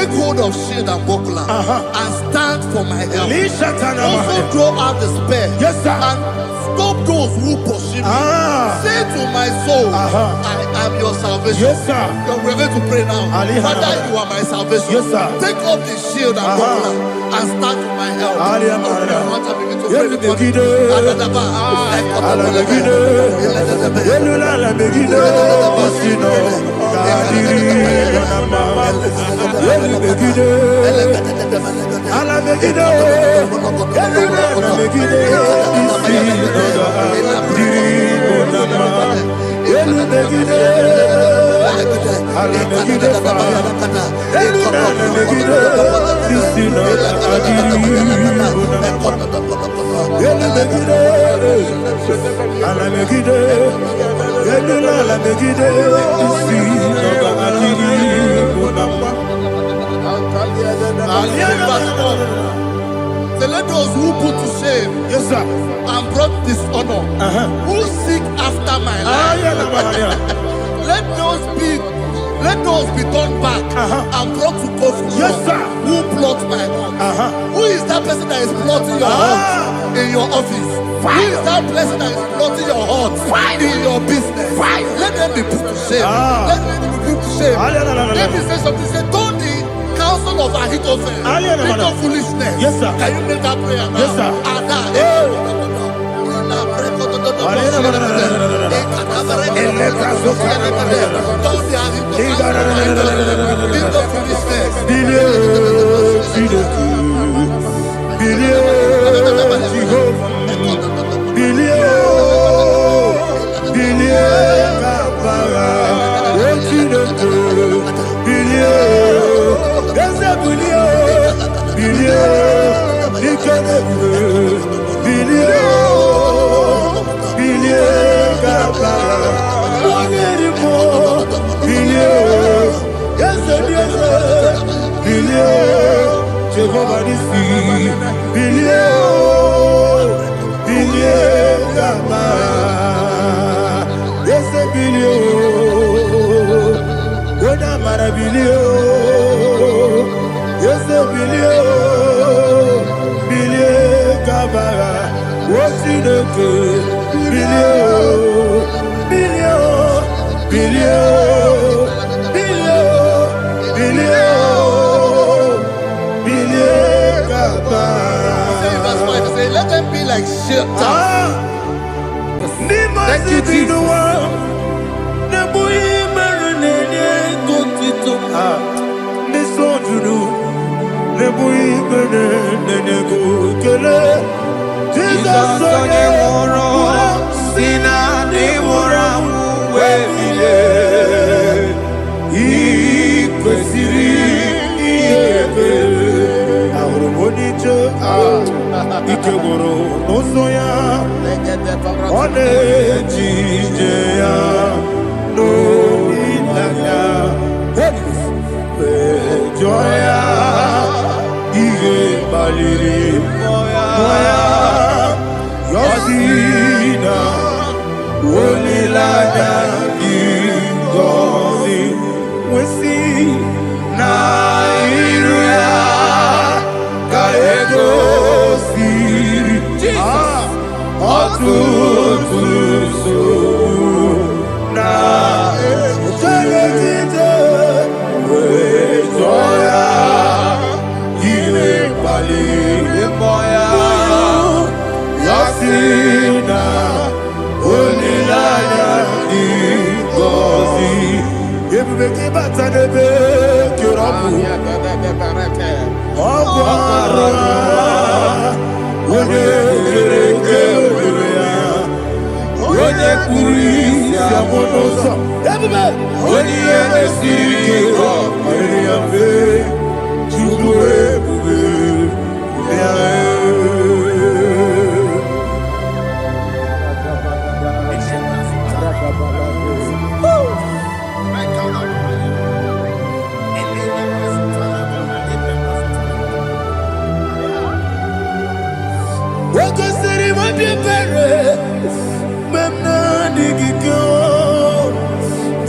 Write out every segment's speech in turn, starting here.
take hold of shield and buckler and stand for my help. Also draw out the spear and stop those who pursue me. Say to my soul, I am your salvation. We're going to pray now. Father, you are my salvation. Take up the shield and buckler and stand for my help. Let those who put to shame and brought dishonor, who seek after my life, let those be turned back and brought to confusion. Who plot my heart? Who is that person that is plotting your heart in your office? Who is that person that is plotting your heart in your business? Let them be put to shame. Let them be put to shame. Let me say something. Say, don't the counsel of Ahithophel think of foolishness. Can you make that prayer now? Let them be like shelter. Thank you, Jesus.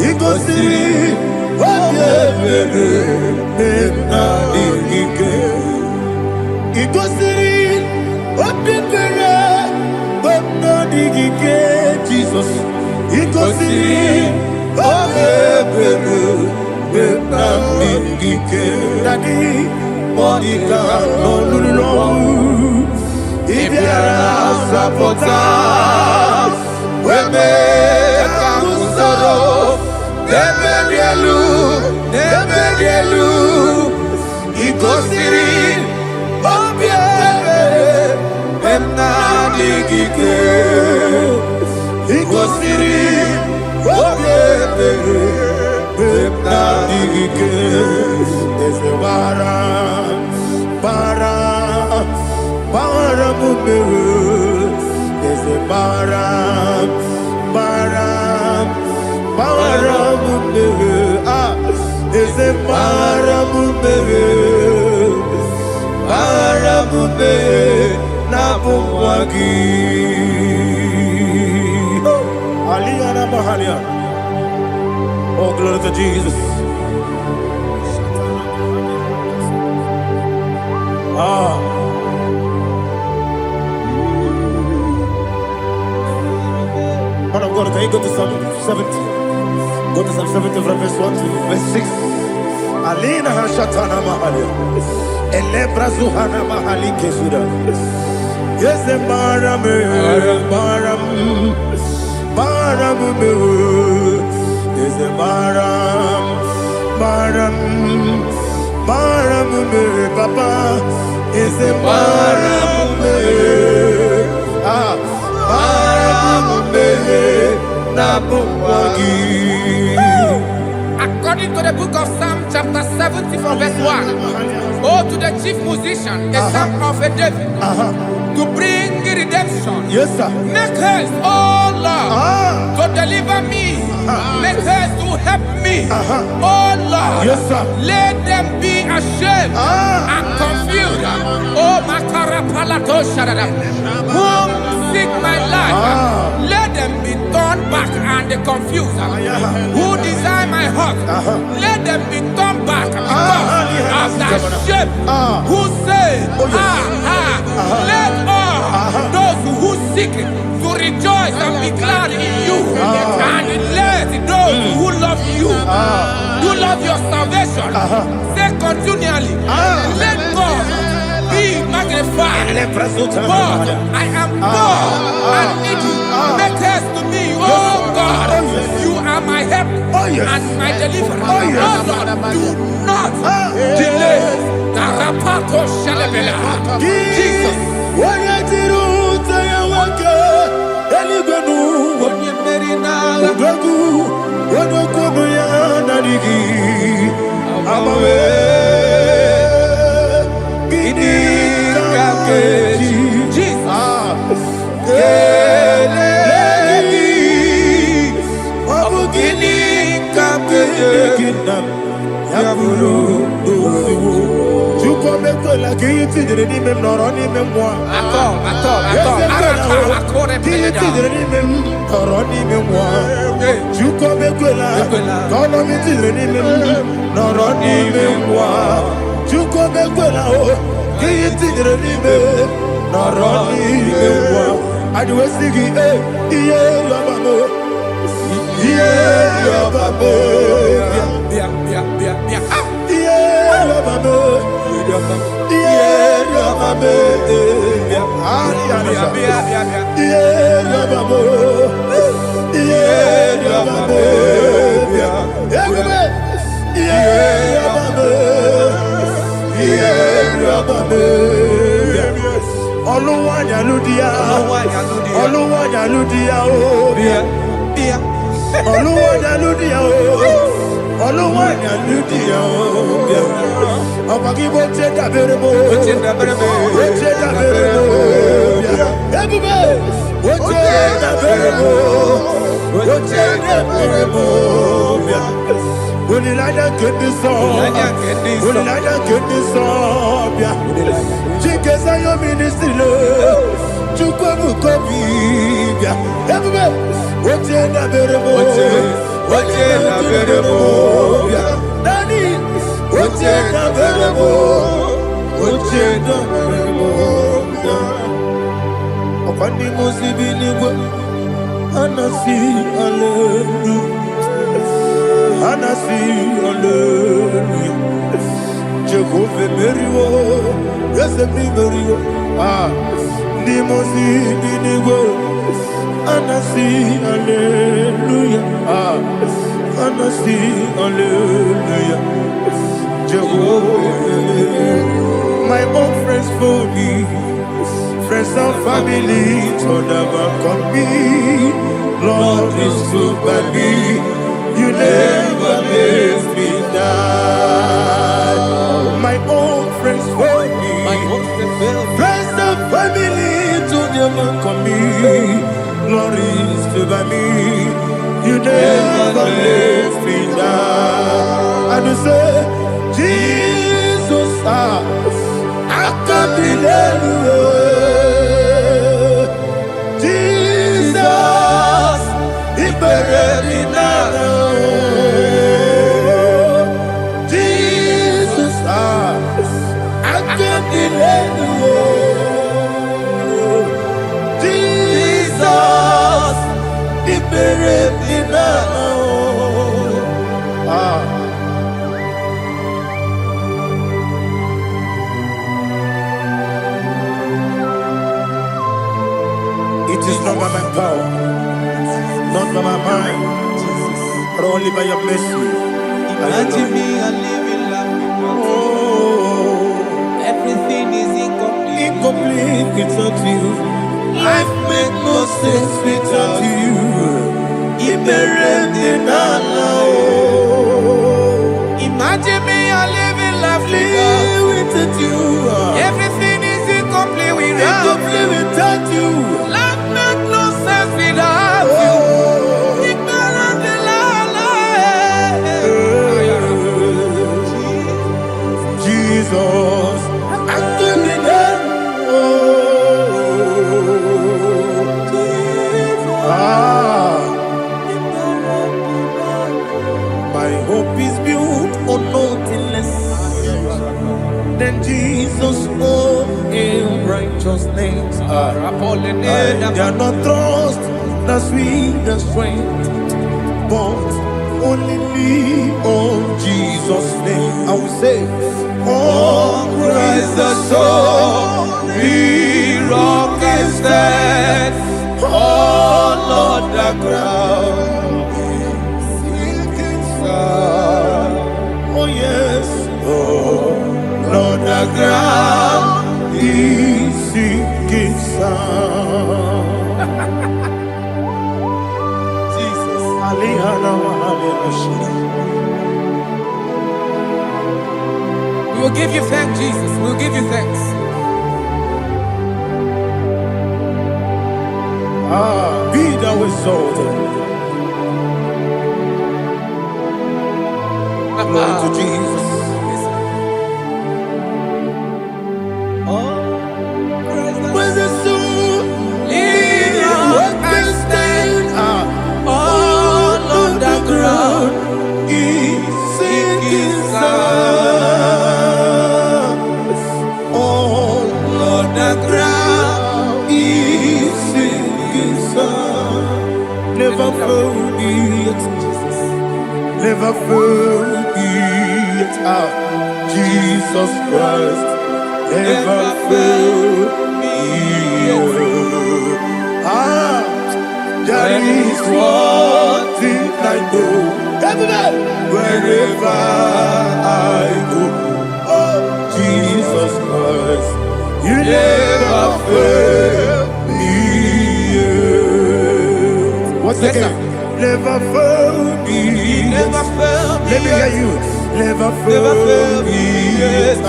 Iko siri, Daddy, Monica, no long. If you are supporter, we make a sorrow. Never yellow. Iko siri, obie, emna digike. Iko siri, obie, emna digike. Ese bara mumere. Ese bara mumere. Ese bara mumere. Na bumwagi. Aliyana Mahalia. Oh, glory to Jesus. Man of God, can you go to Psalm 70? Go to Psalm 70 from verse 1 to verse 6. Alina Hashatana Mahalia. Elebra Zuhana Mahali Kesuda. Yes, the Baram. Yes, the Baram. Papa. Yes, the Baram. According to the book of Psalm chapter 70 from verse 1, oh, to the chief musician, a psalm of a David, to bring redemption. Yes, sir. Make haste, oh Lord, to deliver me. Make haste to help me. Oh Lord, yes, sir. Let them be ashamed and confused. Oh, Makarapalato Shadada, whom seek my life, let them be turned back and confused. Who desire my heart, let them be turned back because of that shape. Who say, let all those who seek to rejoice and be glad in you, and let those who love you, who love your salvation, say continually, let God be magnified. God, I am poor and needy. Make haste to me, oh God. You are my help and my deliverer. Oh Lord, do not delay. Jesus. Hallelujah. Jehovah, my own friends for me, friends and family, to never come me. Lord is good by me, you never leave me down. My own friends for me, friends and family, to never come me. Lord is good by me, you never leave me down. And you say, Jesus, I can't be anywhere. Jesus, He buried me now. Jesus, I can't be anywhere. Jesus, He buried me now. It is not by my power, not by my mind, but only by your mercy. Imagine me a living life. Oh, Everything is incomplete. incomplete without you. Life makes no sense without you. Imagine me a living life Without you. Everything is incomplete Incomplete without you. Life makes no sense without you. Ignorant the Jesus, I give you that. My hope is built on nothing less than Jesus' own in righteousness. I cannot trust the sweetest strength, but only lean on Jesus' name. I will say, On Christ the solid rock I stand. All on the ground is sinking sand. oh yes, On the ground He's sinking sun. Jesus. We will give you thanks, Jesus. We will give you thanks. Be thou exalted. Glory to Jesus. When the soul Lean I stand All on the ground is sinking sun. All on the ground is sinking sun. Never found me yet. Never found me yet. Jesus Christ never failed me yet. There is one thing I know. Everybody, wherever I go, oh Jesus Christ, you never fail me yet. What's Yes, again? Never fail me. never failed me Let me hear you. Never fail me yet.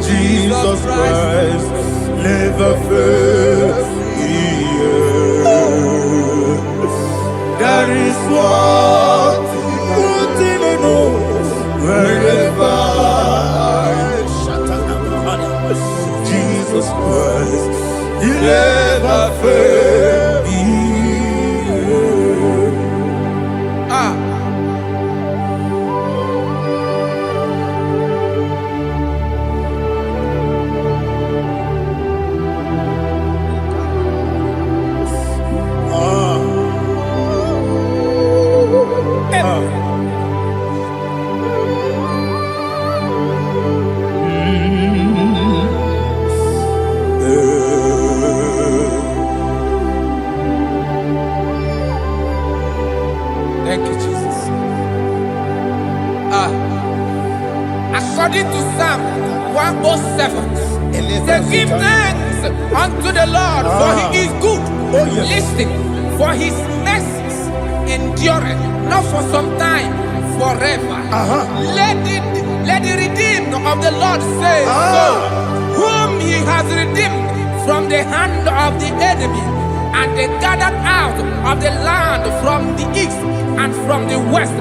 Jesus Christ never fail me yet. There is one thing I know. Wherever I Jesus Christ, you never fail me yet. According to Psalm 107, say, give thanks unto the Lord, for he is good. Oh, yes. Listen, for his mercies endureth, not for some time, forever. Let the redeemed of the Lord say so, whom he has redeemed from the hand of the enemy, and they gathered out of the land from the east and from the west,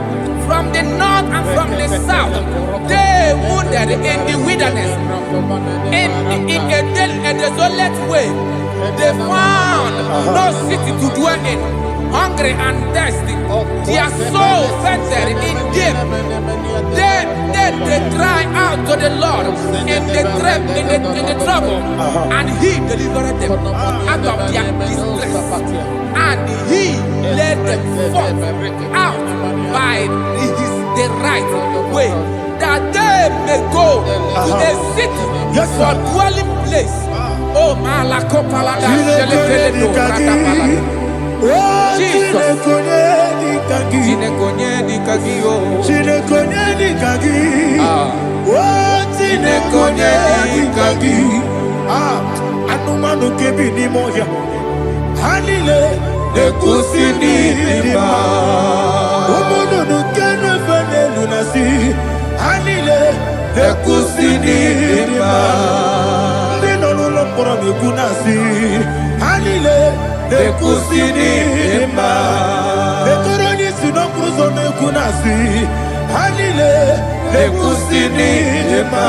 from the north and from the south. They wandered in the wilderness, in a desolate way. They found no city to dwell in, hungry and thirsty. Their soul fainted in deep. They cry out to the Lord in the trouble, and he delivered them out of their distress, and he led them forth out by the right way, that they may go to a city for dwelling place. Oh, Malakopalada, Jesus. Anumanu kebi ni moja Halile Nekusini lima Umudu nukene fene lunasi Halile Nekusini lima Nino lulambura mikunasi Halile Nekusini lima Netoroni sinokruzo nekunasi Halile Nekusini lima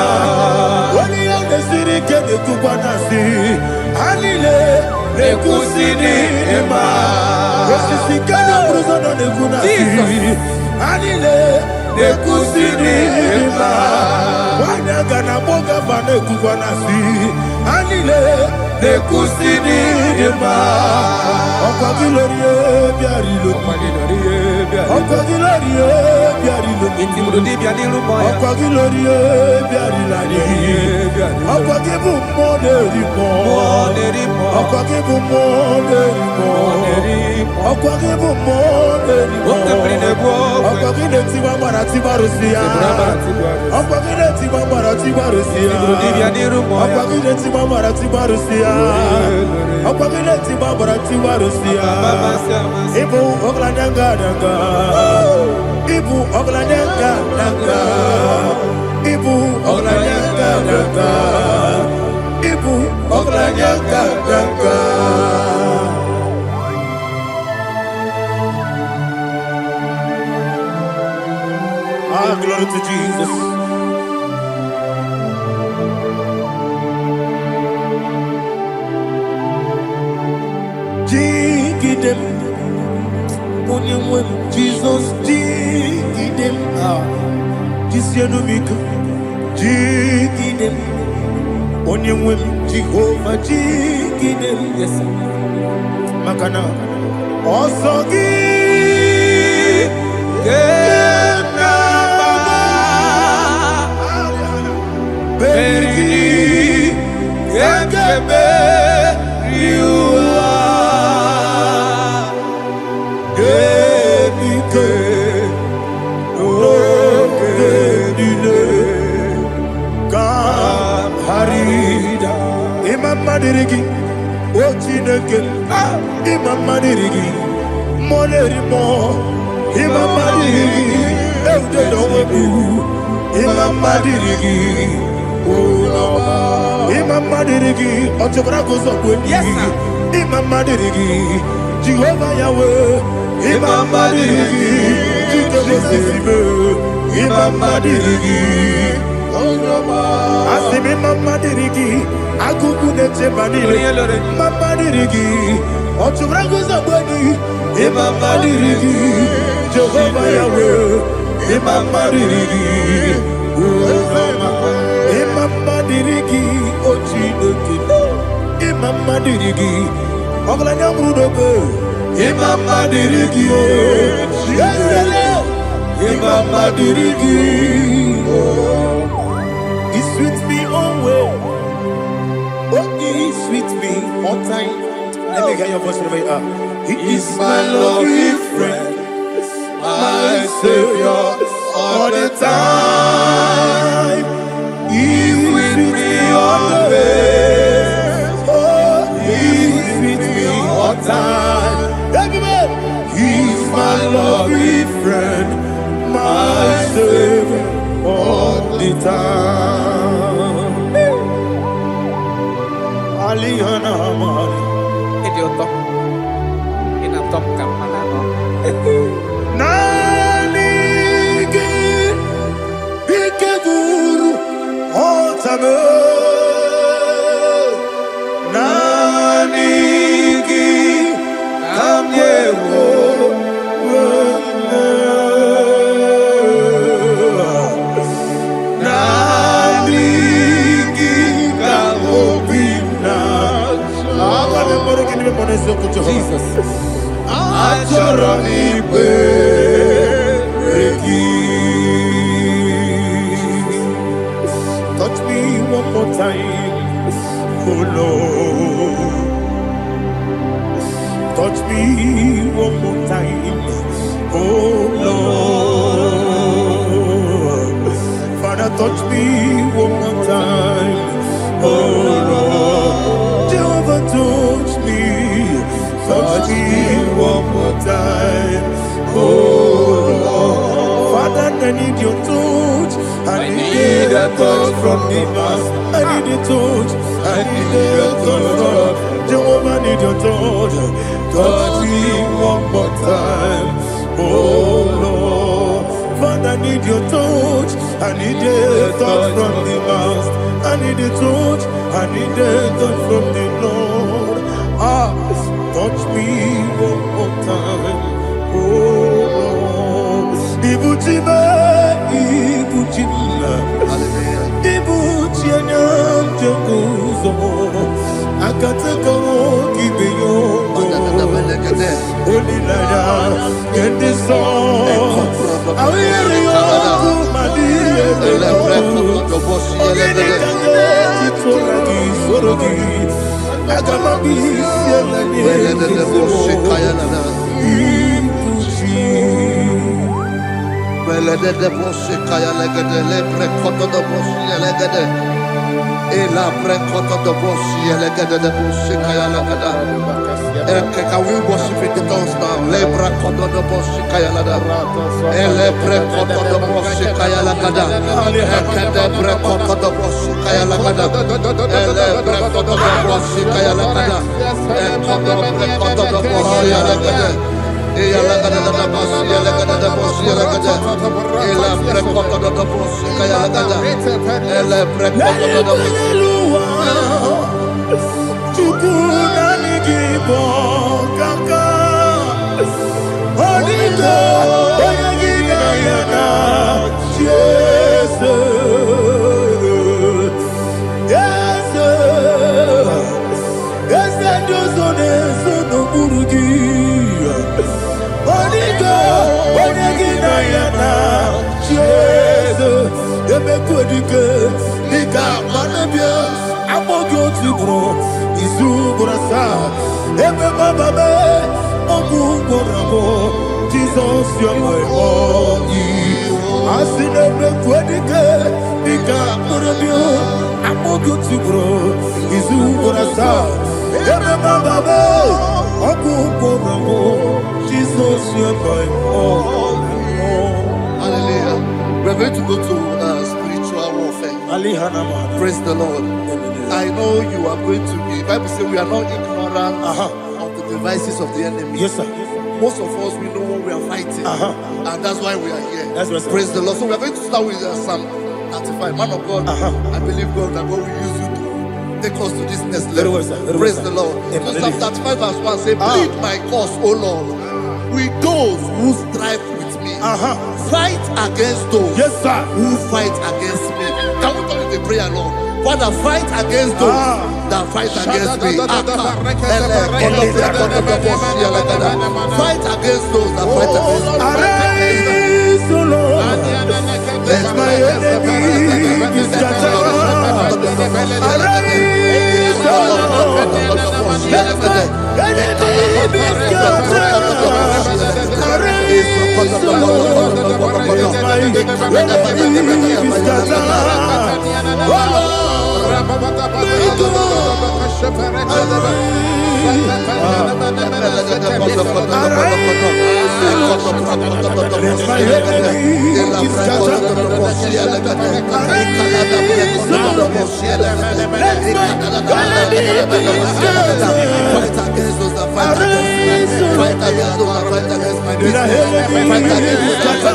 Wali ya nesiri kene kubanasi Halile Nekusini lima Wesisi kene bruzo nekunasi Halile Nekusini lima Wanyaga na boga vane kubanasi Halile Nekusini lima Okwa gilorie biarilo Okwa gilorie biarilo Okwa gilorie biarilani Okwa gibu moderimo Okwa gibu moderimo Okwa gibu moderimo Okwa gile tiwa marati barusia Okwa gile tiwa marati barusia Okwa gile tiwa marati barusia Okwa gile tiwa marati barusia Ibu oglanyanga danga Ibu oglanyanga danga Ibu oglanyanga danga Ibu oglanyanga danga Ah, glory to Jesus. Jigidem, Onyemwem, Jesus, Jigidem, Jisianomika, Jigidem, Onyemwem, Jehovah, Jigidem, yes, Makana, Osogi, Berigi, Gekebe, Riua. Madirigi, Ochineke, Imam Madirigi, Molerimo, Imam Madirigi, Eudedowebu, Imam Madirigi, Imam Madirigi, Otobrago Zobwe, yes, Imam Madirigi, Jehovah Yahweh, Imam Madirigi, Jehovah Imam Madirigi, Asimi Mama Dirigi, Akuku de Chebanile, Mama Dirigi, Ochubrago Zabani, Imam Dirigi, Jehovah Yahweh, Imam Dirigi, Imam Dirigi, Ochineki, Imam Dirigi, Oglanya Brudobe, Imam Dirigi, Imam Dirigi. He's with me always. Oh, he's with me all time. Let me hear your voice right now. He is my loving friend, my Savior all the time. Tom Kapanano. Nanigi Bikeguru Otame Nanigi Kamyewo Nanigi Kamobina Jesus. Achoronipe touch me one more time, oh Lord. Touch me one more time, oh Lord. Father, touch me one more time, oh Lord. Jehovah, touch me one more time, oh Lord. Father, I need your touch. I need a touch from the Master. I need a touch. I need a touch from Jehovah. I need your touch. Touch me one more time, oh Lord. Father, I need your touch. I need a touch from the Master. I need a touch. I need a touch from the Lord. Touch me one more time, oh Lord. Ibuchima, Ibuchima, Ibuchina, Jaguzo. Akateko kibeyo, Holy Lada, get this song. I hear you, Madi, Can we worship in the tongues now? Lebra kodo do boshi kaya lada. Elebre kodo do boshi kaya lada. Ekede bre kodo do boshi kaya lada. Elebre kodo do boshi kaya lada. Ekodo bre kodo do boshi lada. Eya lada da boshi lada da boshi lada. Elebre kodo do boshi kaya lada. Elebre kodo do boshi. Igbo kaka Onido Oyagina yana Jesus Yes Dozone Sono Burugi Onido Oyagina yana Jesus Ebekodike Nika Manabia Amogo Tibro Izubrasa Ebe Bababe Ogugorabo Jesus you're my only Asinebe Kwedike Nika Murabio Amogo Tibro Izubrasa Ebe Bababe Ogugorabo Jesus you're my only. Hallelujah. We're going to go to spiritual warfare. Praise the Lord. I know you are going to be. The Bible says we are not ignorant of the devices of the enemy. Yes, sir. Most of us, we know what we are fighting. And that's why we are here. That's right, sir. Praise the Lord. So we are going to start with Psalm 35. Man of God, I believe God that God will use you to take us to this next level. Very well, sir. Very Praise well, the Lord. Amen. So Psalm 35 verse 1 say, plead my cause, O Lord, with those who strive with me. Fight against those who fight against me. Can we turn the prayer, Lord? Father, fight against those that fight against me. Fight against those that fight against me. Arise, O Lord, let my enemy be scattered. Arise, O Lord, let my enemy be scattered. Arise, O Lord, let my enemy be scattered. Oh Lord, Fight against those that fight against me. Fight against fight against my business. Fight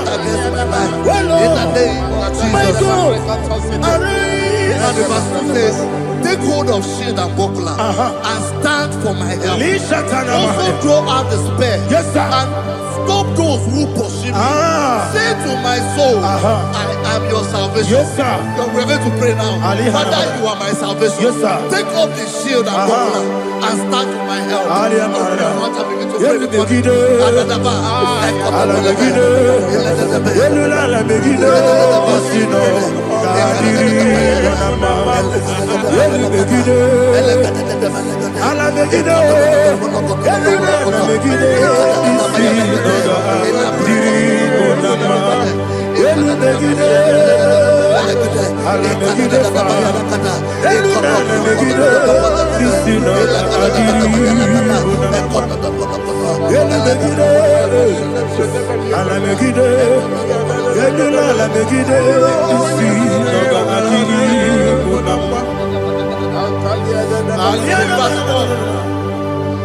against my life. In the name of Jesus. Now the verse 2 says, take hold of shield and buckler and stand for my help. Also draw out the spear and stop those who pursue me. Say to my soul, I am your salvation. We're going to pray now. Father, you are my salvation. Take up the shield and buckler and stand for my help.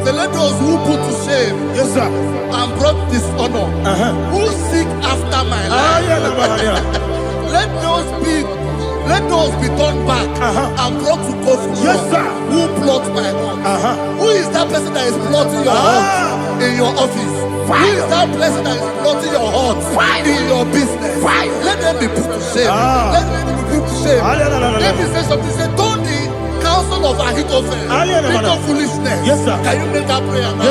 So let those who put to shame and brought dishonor, who seek after my life, let those be turned back and brought to court who plot my heart. Who is that person that is plotting your heart in your office? Who is that person that is plotting your heart in your business? Let them be put to shame. Let them be put to shame. Let me say something. Say, don't the counsel of Ahithophel think of foolishness. Can you make that prayer now?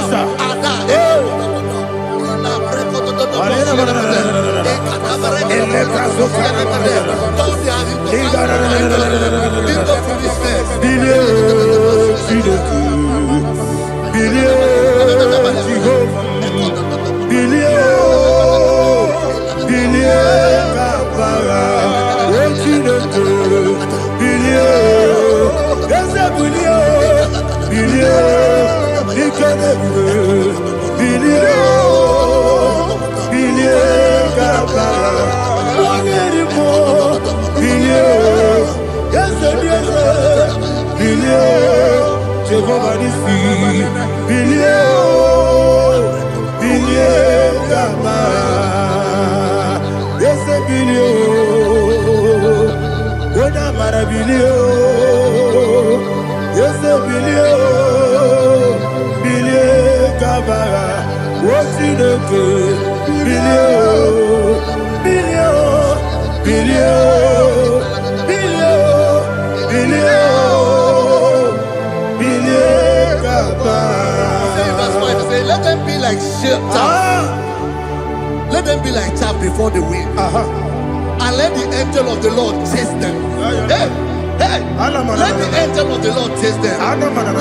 Let them be like chaff. Let them be like chaff before the wind. And let the angel of the Lord chase them. Hey, let the angel of the Lord chase them.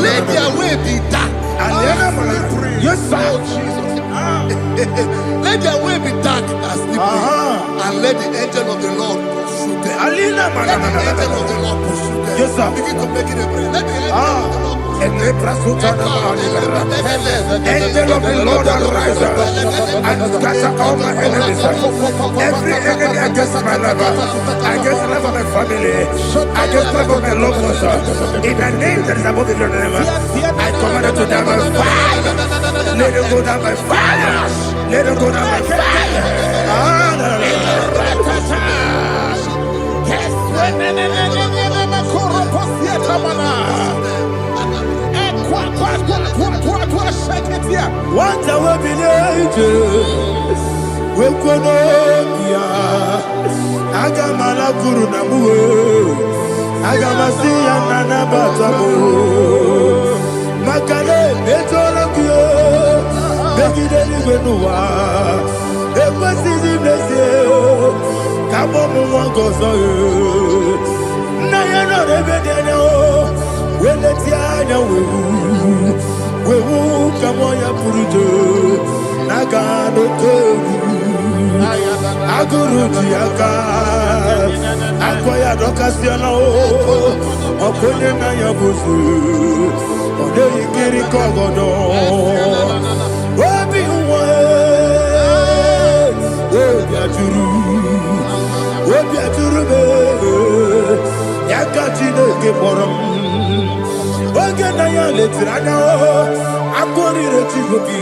Let their way be dark. Yes, sir. Let their way be dark and slippery. And let the angel of the Lord pursue them. Let the angel of the Lord pursue them. Yes, sir. Begin to make it a prayer. Let the angel of the Lord. Angel of the Lord arise and scatter all my enemies. Every enemy against my life, against the life of my family, against the life of my loved ones. In the name that is above the name, I command it to die by fire. Let it go down by fire. Let it go down by fire. What I will be we could Agamala Kurunamu Agamasia Nana Batamu Makale Betolakio Begideli Benua Equasi Blessio Kabomu Wangozo Nayano Rebedeno Weletiana Wewu Kamoya Purujo Nagano Togu Aguru Tiaka Akoya Dokasiano Okonye na Yabusu Ode Ikiri Kogodo Obi Uwe Obi Aturu Be Yakachine Keporam Oge na ya letirana Akori Retigobi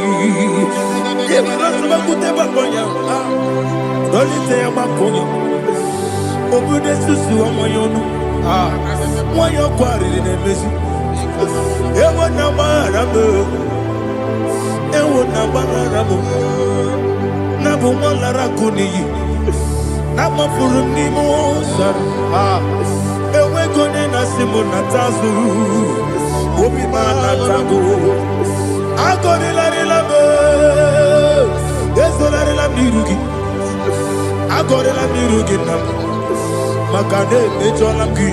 Makade mejolamgi,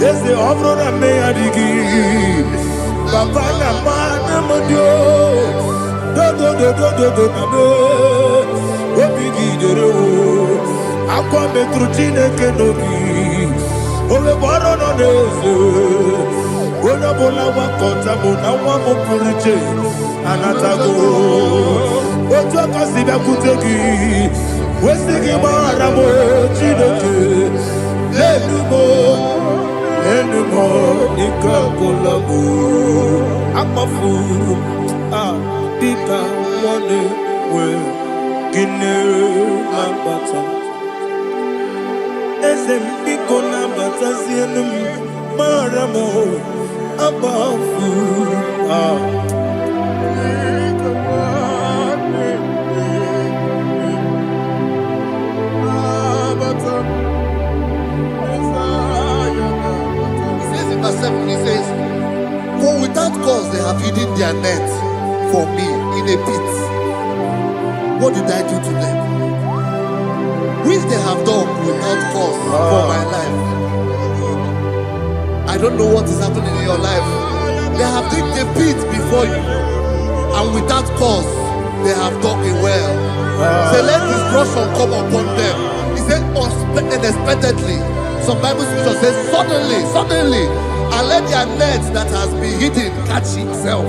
ese obro na me adigi. Papa na mana modio, do na me. Obigi dero, akwa metrutine kenobi. Owe baro no neze, ona bola wakota mona wamo purije. Anatago, ojo kasiba kutegi. Wesigi maramo chineke Enumo nikakolamu Amafuru Dika wane we Gine nambata Ezembiko nambata zienum Maramo Amafuru He says, for without cause they have hidden their net for me in a pit. What did I do to them? Which they have done without cause for my life. I don't know what is happening in your life. They have digged a pit before you, and without cause they have dug a well. Say, let destruction come upon them. He said, unexpectedly. Some Bible scripture says, suddenly, and let their net that has been hidden catch itself.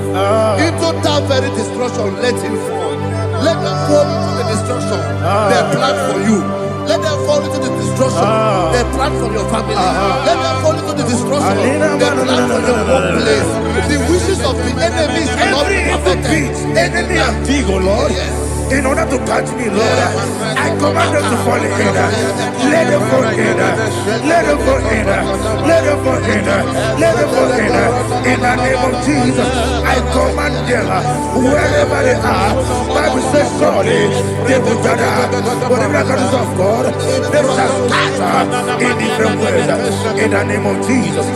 Into that very destruction, let it fall. Let them fall into the destruction they plan for you. Let them fall into the destruction they plan for your family. Let them fall into the destruction they plan for your workplace. The wishes of the enemy shall not be perfected. Enemy and dig, oh Lord. Yes. In order to catch me, Lord, I command them to fall in. Let them fall in. Let them fall in. Let them fall in. Let them fall in. In the name of Jesus, I command them wherever they are. Bible says, surely they will gather. Whatever that is of God, they shall scatter in different ways. In the name of Jesus.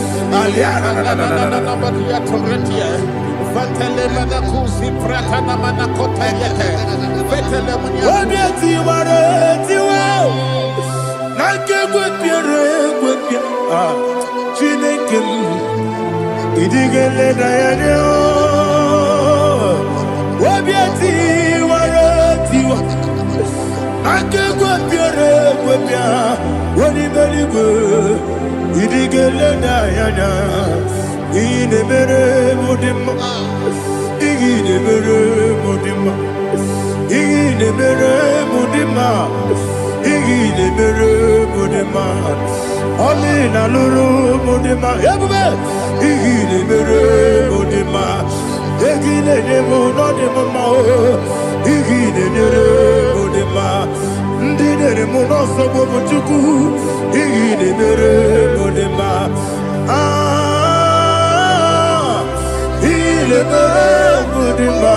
Olina luru mudima ebube igile mere mudima egile nemo no demo ma igile mere mudima ndine mo no sobo buchuku igile mere mudima igile mere mudima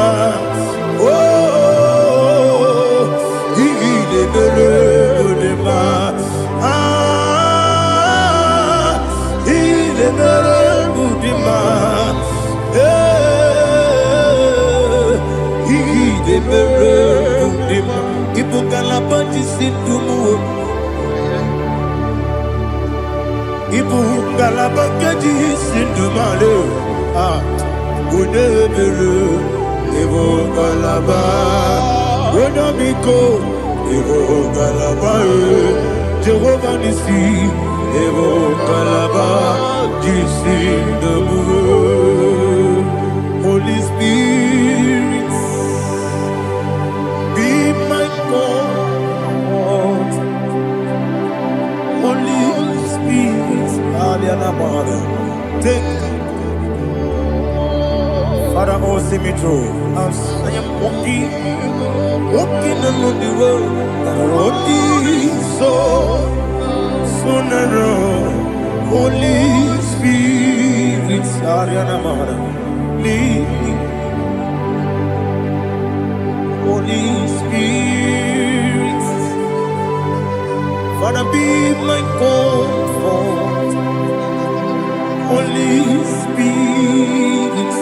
igile mere mudima Jehovah Nissi, Evo Kalaba, Holy Spirit, be my God. Holy Spirit, take Father, oh, see me through. As I am walking along the road, the road is so narrow. Holy Spirit, Ariana Mara, lead me. Holy Spirit, Father, be my comfort. Holy Spirit,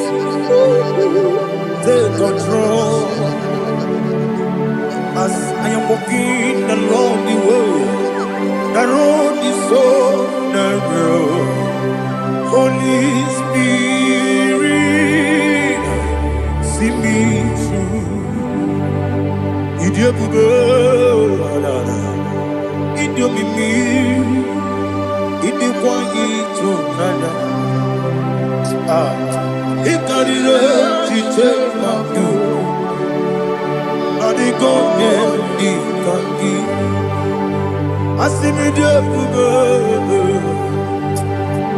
take control as I am walking along the way. The road is so narrow. Holy Spirit, see me through. Idiopube, Idiomimi, Idiokwa Itonada. Ikarire Chitema Du. Adigonye Ikangi. Asimidiopugo.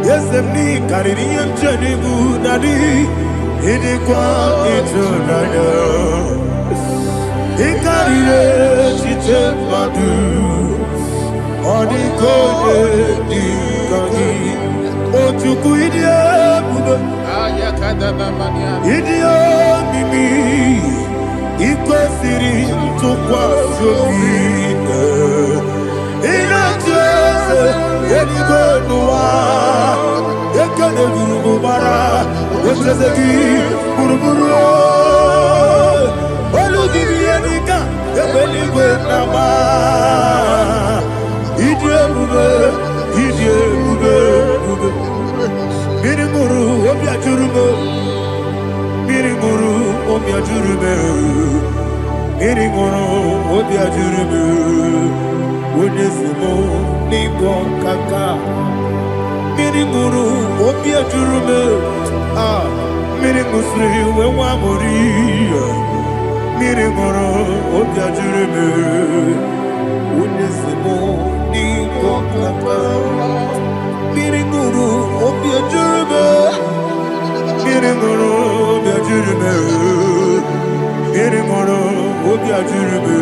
Yes, me Caribbean Janibu Nadi. Idiokwa Itonada. Ikarire Chitema Du. Adigonye Ikangi. Otuku Idiopube. Idio mimi iko siri tukwa sofine inatese eligwenua ekene gurubara wetezegi buruburu olugibi enika ebeligwe nama Idio bube Mirimuru obia jurume Mirimuru obia jurume Mirimuru obia jurume Onesimo ningo kaka Mirimuru obia jurume Mirimusri wewa mori Mirimuru obia jurume Onesimo ningo kaka Miringuru, obia jurube. Miringuru, obia jurube. Miringuru, obia jurube.